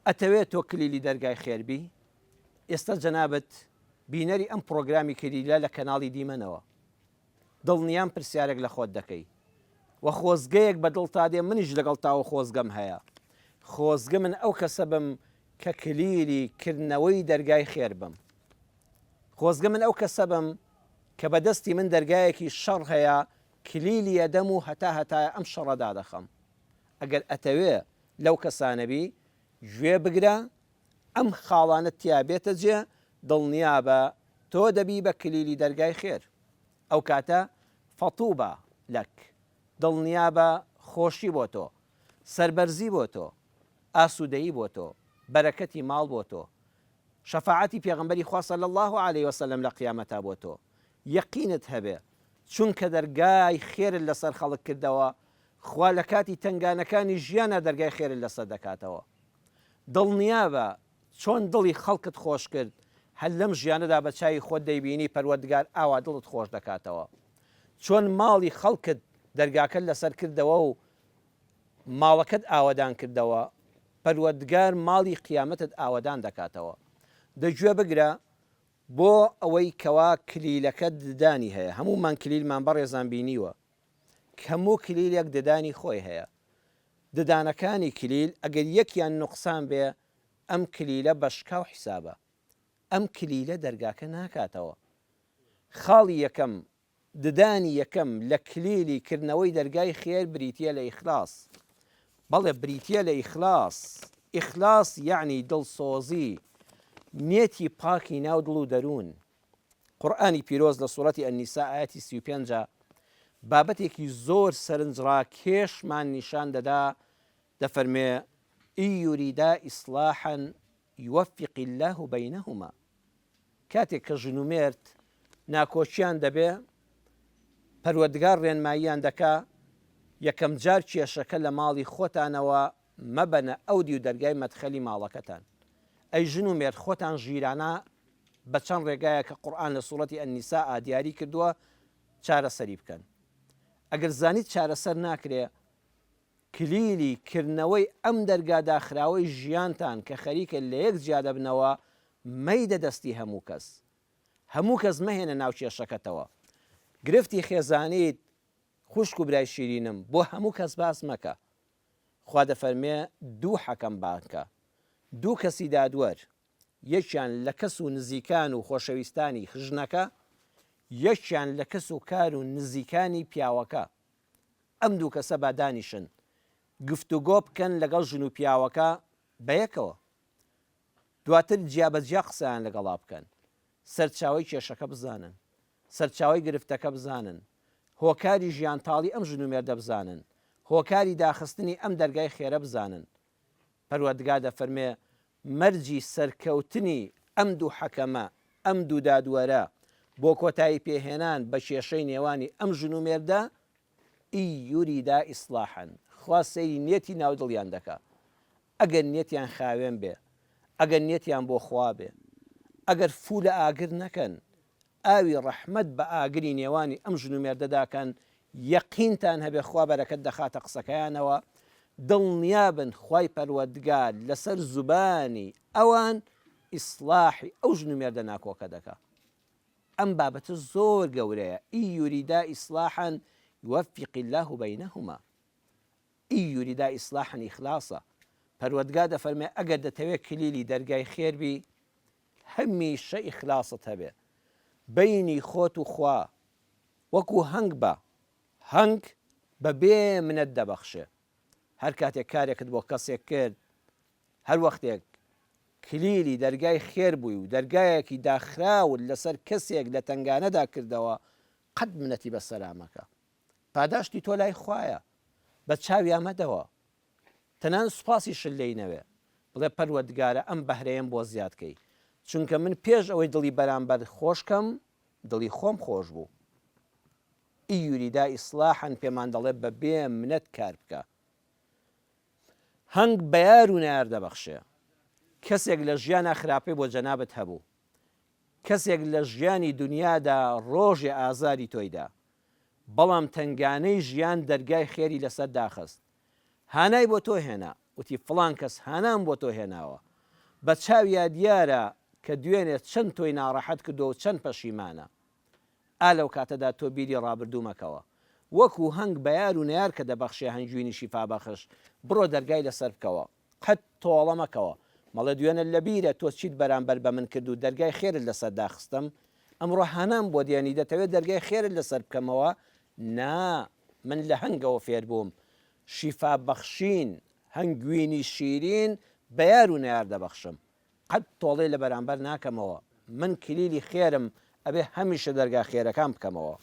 ئەتەوێت تۆ کلیلی دەرگای خێربی؟ ئێستا جەنابەت بینەری ئەم پرۆگرامی کلیلە لە کەناڵی دیمەنەوە، دڵنیام پرسیارێک لە خۆت دەکەی وە خۆزگەیەک بە دڵ تا دێ منیش لەگەڵ تاوە خۆزگەم هەیە. خۆزگە من ئەو کەسە بم کە کلیلی کردنەوەی دەرگای خێر بم. خۆزگە من ئەو کەسە بم کە بەدەستی من دەرگایەکی شەڕ هەیە کلیلی ئەدەم و هەتا ئەم شەڕەدا دەخەم. ئەگەر ئەتەوێ لەو کەسانەبی گوێ بگرە، ئەم خاڵانت تیا بێتە جێ، دڵنیا بە تۆ دەبی بە کلیلی دەرگای خێر. ئەو کاتە فەتوبە لەک، دڵنیا بە خۆشی بۆ تۆ، سەربەرزی بۆ تۆ، ئاسوودەیی بۆ تۆ، بەرەکەتی ماڵ بۆ تۆ، شەفاعەتی پێغەمبەری خوا صلی الله عليه وسلم لە قیامەتا بۆ تۆ. یەقینت هەبێ چونکە دەرگای خێرت لەسەر خەڵک کردەوە، خوا لە کاتی تنگانەکانی ژیانە دەرگای خێرت لەسەر دەکاتەوە. دڵنیا بە چۆن دڵی خەڵکت خۆش کرد، هەر لەم ژیانەدا بە چاوی خۆت دەیبینی پەروەردگار ئاوا دڵت خۆش دەکاتەوە. چۆن ماڵی خەڵکت دەرگاکەت لەسەر کردەوە و ماڵەکەت ئاوەدان کردەوە، پەروەردگار ماڵی قیامەتت ئاوەدان دەکاتەوە. دەگوێ بگرە بۆ ئەوەی کەوا کلیلەکە ددانی هەیە. هەمومان کلیلمان بەڕێزان بینیوە، هەموو کلیلێک ددانی خۆی هەیە. ددانەکانی کلیل ئەگەر یەکیان نوقسان بێ، ئەم کلیلە بەشکا و حیسابە، ئەم کلیلە دەرگاکە ناکاتەوە. خاڵی یەکەم، ددانی یەکەم لە کلیلی کردنەوەی دەرگای خێر بریتە لە ئیخلاس. بەڵێ بریتە لە ئیخلاس. ئیخلاس یعنی دڵسۆزی، نێتی پاکی ناو دڵ و دەروون. قورئانی پیرۆز لە سوورەتی ئەنیسا ئاەتی 35 بابەتێکی زۆر سەرنجڕاکێشمان نیشان دەدا، دەفەرمێ ئین یوریدا ئیصلاحا یوفق الله بینهما. کاتێک کە ژن و مێرد ناکۆچیان دەبێ، پەروەردگار ڕێنماییان دەکا یەکەم جار کێشەکە لە ماڵی خۆتانەوە مەبەنە ئەو دی و دەرگای مەدخەلی ماڵەکەتان. ئەی ژن و مێرد خۆتان ژیرانە بە چەند ڕێگایە کە قورئان لە سوورەتی ئەنیسا دیاری کردووە چارەسەری بکەن. ئەگەر زانیت چارەسەر ناکرێ، کلیلی کردنەوەی ئەم دەرگاداخراوەی ژیانتان کە خەریکە لە یەک جیا دەبنەوە مەیدە دەستی هەموو کەس. هەموو کەس مەهێنە ناو کێشەکەتەوە. گرفتی خێزانیت خوشک و برای شیرینم بۆ هەموو کەس باس مەکە. خوا دەفەرمێ دوو حەکەم بانکە، دوو کەسی دادوەر، یەکیان لە کەس و نزیکان و خۆشەویستانی خژنەکە، یەکیان لە کەس و کار و نزیکانی پیاوەکە. ئەم دوو کەسە با دانیشن گفتوگۆ بکەن لەگەڵ ژن و پیاوەکە بەیەکەوە، دواتر جیابەجیا قسەیان لەگەڵا بکەن، سەرچاوی کێشەکە بزانن، سەرچاوی گرفتەکە بزانن، هۆکاری ژیانتاڵی ئەم ژن و مێردە بزانن، هۆکاری داخستنی ئەم دەرگای خێرە بزانن. پەروەردگار دەفەرمێ مەرجی سەرکەوتنی ئەم دوو حەکەمە، ئەم دوو دادوەرە بۆ کۆتایی پێهێنان بە کێشەی نێوانی ئەم ژن و مێردە ئین یوریدا ئیصلاحا. خوا سەیری نێتی ناو دڵیان دەکا. ئەگەر نێتیان خاوێن بێ، ئەگەر نێتیان بۆ خوا بێ، ئەگەر فوو لە ئاگر نەکەن، ئاوی ڕەحمەت بە ئاگری نێوانی ئەم ژن و مێردەداکەن، یەقینتان هەبێ خوا بەرەکەت دەخاتە قسەکەیانەوە. دڵنیابن خوای پەروەردگار لەسەر زوبانی ئەوان ئیصلاحی ئەو ژن و مێردە ناکۆکە دەکا. ئەم بابەتە زۆر گەورەیە. ئین یوریدا ئیصلاحا یوفق الله بینهما. ئین یوریدا ئیصلاحا ئیخلاسە. پەروەردگار دەفەرمێ ئەگەر دەتەوێت کلیلی دەرگای خێربی، هەمیشە ئیخلاست هەبێ بینی خۆت و خوا. وەکو هەنگ بە هەنگ بەبێ منەت دەبەخشێ. هەر کاتێک کارێکت بۆ کەسێک کرد، هەر وەختێک کلیلی دەرگای خێر بووی و دەرگایەکی داخراوت لەسەر کەسێک لە تنگانەدا کردەوە، قەت منەتی بە سەلامەکە. پاداشتی تۆ لای خوایە، بە چاوی ئامەدەوە. تەنان سوپاسی شل لێی نەوێ، بڵێ پەروەردگارە ئەم بەهرەیەم بۆ زیادکەی، چونکە من پێش ئەوەی دڵی بەرامبەر خۆشکەم، دڵی خۆم خۆش بوو. ئین یوریدا ئیصلاحا پێمان دەڵێ بەبێ منەت کار بکە. هەنگ بەیار و نەیار دەبەخشێ. کەسێک لە ژیانە خراپەی بۆ جەنابەت هەبوو، کەسێک لە ژیانی دنیادا ڕۆژێ ئازاری تۆیدا، بەڵام تنگانەی ژیان دەرگای خێری لەسەر داخست، هانای بۆ تۆ هێنا و وتی فڵان کەس هانام بۆ تۆ هێناوە بە چاویا دیارە کە دوێنێت چەند تۆی ناڕەحەت کردو و چەند پەشیمانە ئا لەو کاتەدا تۆ بیری ڕابردوو مەکەوە وەکو هەنگ بە یار و نەیار کە دەبەخشێ هەنجوینی شیفا بەخش بڕۆ دەرگای لەسەر بکەوە قەت تۆڵە مەکەوە مەڵە دوێنە لە بیرە تۆ چیت بەرامبەر بە من کرد و دەرگای خێرت لەسەر داخستم ئەمڕۆ هەنام بۆ دیێنی دەتەوێت دەرگای خێرت لەسەر بکەمەوە نا من لە هەنگەوە فێر بووم شیفا بەخشین هەنگوینی شیرین بە یار و نەیار دەبەخشم قەت تۆڵەی لە بەرامبەر ناکەمەوە من کلیلی خێرم ئەبێ هەمیشە دەرگا خێرەکان بکەمەوە